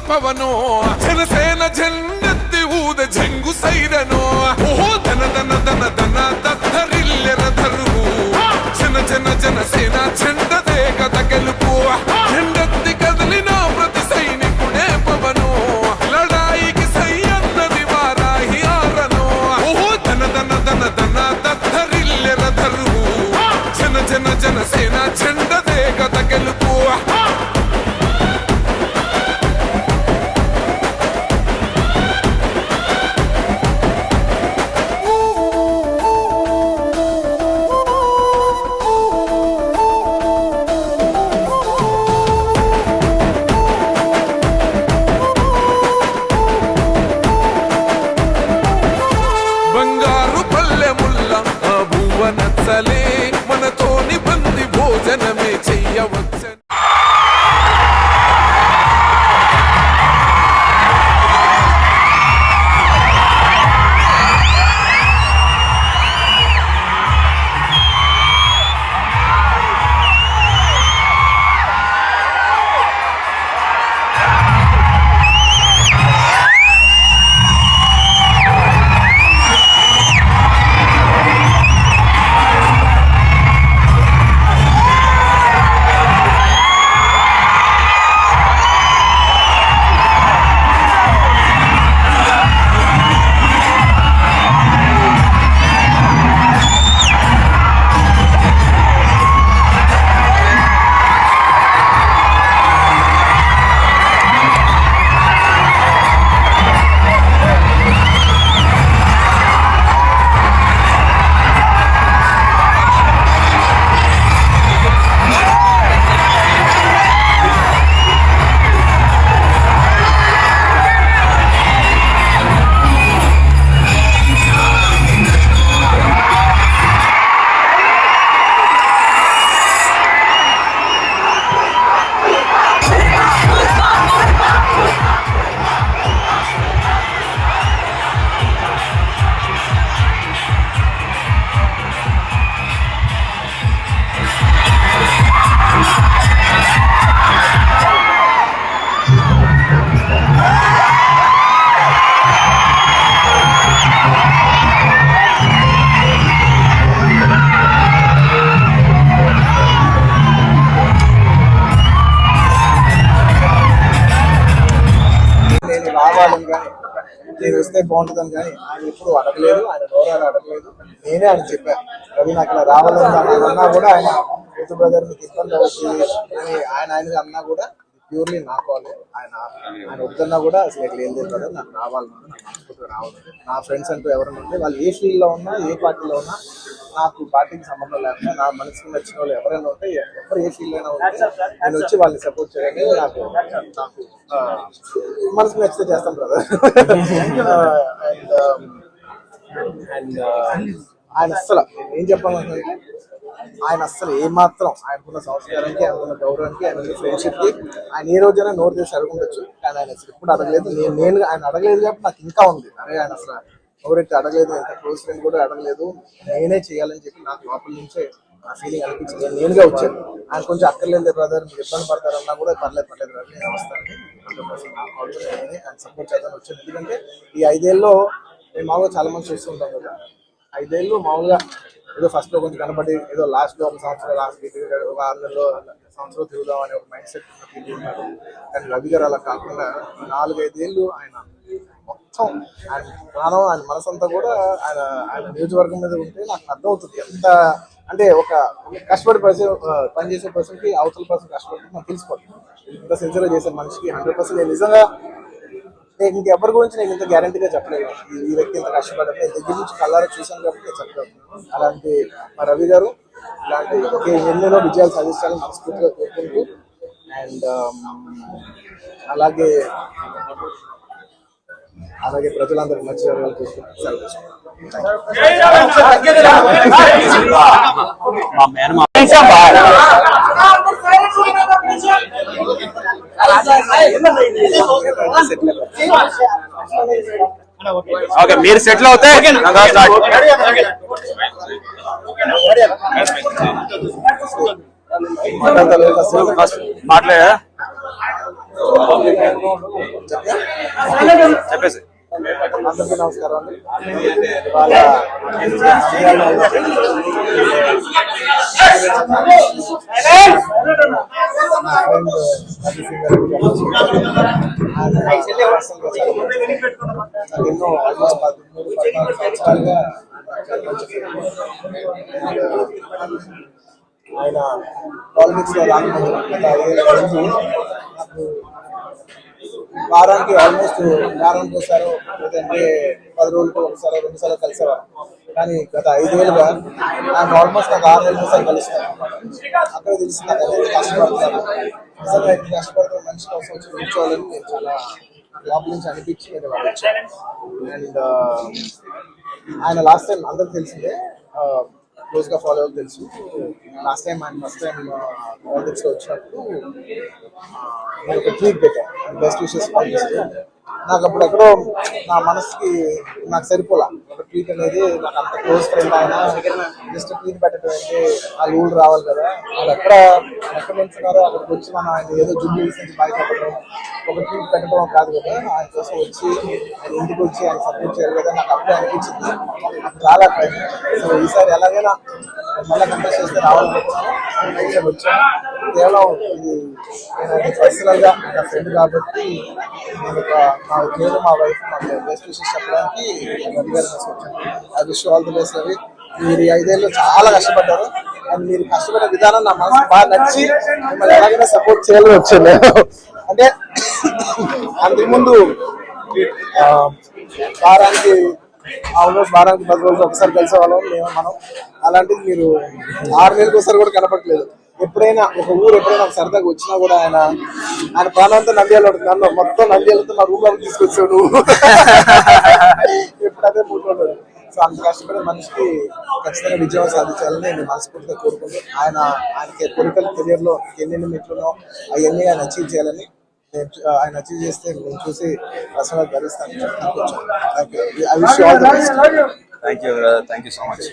పవనో జనసేన జెండెత్తి ఊద జంగు సైరనో ఓహో ధన ధన ధన ధన దద్దరిల్లెర ధరువు జన జన జనసేన జెండదే కథ గెలుపు జెండెత్తి కదిలిన ప్రతి సైనికుడే పవనో లడాయికి సై అన్నది వారాహి ఆరనో ఓహో ధన ధన ధన ధన దద్దరిల్లెర ధరువు జన జన జనసేన జెండదే కథ గెలుపు నచ్చలే మనతోని బంది భోజనమే చెయ్యవచ్చు. నేను వస్తే బాగుంటుందని కానీ ఆయన ఎప్పుడు అడగలేదు, ఆయన గౌరవాలు అడగలేదు. నేనే ఆయన చెప్పాను, రవి నాకు ఇలా రావాలని అన్నా కూడా ఆయన యూత్ బ్రదర్ మీకు ఇబ్బంది అవుతుంది అని ఆయన అన్నా కూడా ప్యూర్లీ నా కాలే. ఆయన వద్దన్నా కూడా అసలు ఎట్లా ఏం లేదు కదా, నాకు రావాలన్నా నాకు మనస్ఫూర్తిగా రావాలి. నా ఫ్రెండ్స్ అంటూ ఎవరైనా ఉంటే వాళ్ళు ఏ ఫీల్డ్లో ఉన్నా ఏ పార్టీలో ఉన్నా నాకు పార్టీకి సంబంధం లేకుండా నా మనసుకు నచ్చిన వాళ్ళు ఎవరైనా ఉంటే ఎవరు ఏ ఫీల్డ్ అయినా ఉంటే నేను వచ్చి వాళ్ళని సపోర్ట్ చేయండి. నాకు మనసుకు నచ్చితే చేస్తాం బ్రదర్. అండ్ ఆయన అస్సలు ఏం చెప్పాలంటే ఆయన అస్సలు ఏమాత్రం ఆయనకున్న సంస్కారానికి, ఆయనకున్న గౌరవానికి, ఆయనకున్న ఫ్రెండ్షిప్కి ఆయన ఏ రోజైనా నోరు చేసి అడుగుండొచ్చు. కానీ ఆయన అసలు ఎప్పుడు అడగలేదు. నేను ఆయన అడగలేదు కాబట్టి నాకు ఇంకా ఉంది. అరే ఆయన అసలు ఎవరైతే అడగలేదు, ఎంత క్లోజ్ ఫ్రెండ్ కూడా అడగలేదు, నేనే చేయాలని చెప్పి నాకు లోపల నుంచే ఆ ఫీలింగ్ అనిపించింది. నేను నేనుగా వచ్చాను. ఆయన కొంచెం అక్కర్లేదు బ్రదర్, మీరు ఇబ్బంది పడతారన్నా కూడా పర్లేదు బ్రదర్ నేను వస్తాను, నేనే ఆయన సపోర్ట్ చేద్దామని వచ్చాను. ఎందుకంటే ఈ 5 ఏళ్ళలో మేము మామూలుగా చాలా మంది చూస్తూ ఉంటాం కదా, 5 ఏళ్ళు మామూలుగా ఏదో ఫస్ట్ లో కొంచెం కనబడి ఏదో లాస్ట్ లో ఒక సంవత్సరం లాస్ట్ ఒక 6 నెలలో సంవత్సరం తిరుగుదాం అనే ఒక మైండ్ సెట్ ఉన్నారు. కానీ రవి గారు అలా కాకుండా 4-5 ఏళ్ళు ఆయన మొత్తం ఆయన ప్రాణం, ఆయన మనసంతా కూడా ఆయన నియోజకవర్గం మీద ఉంటే నాకు అర్థమవుతుంది. ఎంత అంటే ఒక కష్టపడి పనిచేసే పర్సన్కి అవతల పర్సన్ కష్టపడి నాకు తెలిసిపోతుంది. ఇంత సిన్సియర్గా చేసే మనిషికి 100% నేను నిజంగా నేను ఇంకెవరి గురించి నేను ఇంత గ్యారంటీగా చెప్పలేదు. ఈ వ్యక్తి ఇంత కష్టపడ్డా నేను దగ్గర నుంచి కళ్ళారా చూశాను కాబట్టి నేను చెప్పలేదు. అలాంటి మా రవి గారు ఇలాంటి ఎన్నెన్నో విజయాలు సాధించాలని మనస్ఫూర్తిగా కోరుకుంటూ అండ్ అలాగే ప్రజలందరూ నచ్చిన వాళ్ళు ఓకే మీరు సెటిల్ అవుతే మాట్లాడా చెప్పేసి అందరికీ నమస్కారం అండి. ఇవాళ నా ఫ్రెండ్ నాకు ఎన్నో ఆల్మోస్ట్ 13-14 సంవత్సరాలుగా ఆయన పాలిటిక్స్ లో రాకముందు గత 5 ఏళ్ళ నాకు వారానికి ఆల్మోస్ట్ వారానికి ఒకసారి లేదంటే 10 రోజులకు ఒకసారి 2 సార్లు కలిసేవారు. కానీ గత 5 ఏళ్ళుగా ఆయన ఆల్మోస్ట్ నాకు 6 నెలలకు ఒకసారి కలుస్తాను. అక్కడ తెలిసి నాకు ఎంత కష్టపడుతున్నాను, నిజంగా ఎంత కష్టపడుతున్న మనిషి కోసం వచ్చి కూర్చోవాలని నేను చాలా లోపల నుంచి అనిపించి నేను వాళ్ళు వచ్చాను. అండ్ ఆయన లాస్ట్ టైం అందరికి తెలిసిందే, క్లోజ్ గా ఫాలో అవ్వకు తెలుసు. లాస్ట్ టైం ఆయన ఫస్ట్ టైం పాలిటిక్స్ లో వచ్చినప్పుడు నేను ఒక ట్వీట్ పెట్టాను, బెస్ట్ విషెస్ పంపిస్తూ. నాకు అప్పుడు ఎక్కడో నా మనసుకి నాకు సరిపోలా. ఒక ట్వీట్ అనేది నాకు అంత క్లోజ్ ఫ్రెండ్ ఆయన జస్ట్ ట్వీట్ పెట్టడం అంటే ఆ రూల్ రావాలి కదా, వాళ్ళు ఎక్కడ నుంచున్నారో అక్కడికి వచ్చి మనం ఆయన ఏదో జుడ్డు నుంచి బయటపడడం, ఒక ట్వీట్ పెట్టడం కాదు కదా, ఆయన కోసం వచ్చి ఆయన ఇంటికి వచ్చి ఆయన సపోర్ట్ చేయాలి కదా. నాకు అప్పుడే అనిపించింది, నాకు చాలా టైం. సో ఈసారి ఎలాగైనా మళ్ళీ కంటెస్ట్ చేస్తే రావాలని వచ్చాను. కేవలం ఇది నేను పర్సనల్ గా నా ఫ్రెండ్ కాబట్టి నేను మా వైఫ్ మాకు బెస్ట్ విషెస్ చెప్పడానికి రవి గారి వచ్చాను. I wish all the best Ravi. మీరు ఈ 5 ఏళ్ళు చాలా కష్టపడ్డారు అండ్ మీరు కష్టపడే విధానం నా మనసు బాగా నచ్చి మిమ్మల్ని ఎలాగైనా సపోర్ట్ చేయాలని వచ్చాను. అంటే అంతకుముందు వారానికి 10 రోజులు ఒకసారి కలిసేవాళ్ళం మనం. అలాంటిది మీరు 6 నెలలకు ఒకసారి కూడా కనపడలేదు. ఎప్పుడైనా ఒక ఊరు ఎప్పుడైనా ఒక సరదాగా వచ్చినా కూడా ఆయన ప్రాణంతో నంద్యాల నన్ను మొత్తం నంద్యాలతో నా రూమ్ లోకి తీసుకొచ్చావు నువ్వు. ఎప్పుడు అదే మూడు. సో అంత కష్టపడే మనిషికి ఖచ్చితంగా విజయం సాధించాలని నేను మనస్ఫూర్తిగా కోరుకుంటూ ఆయనకి కోరికలు కెరియర్ లో ఎన్ని మెట్లునో అవన్నీ ఆయన అచీవ్ చేయాలని ఆయన అచీవ్ చేస్తే నేను చూసి పర్సనల్ భరిస్తాను. I wish you all the best. Thank you so much.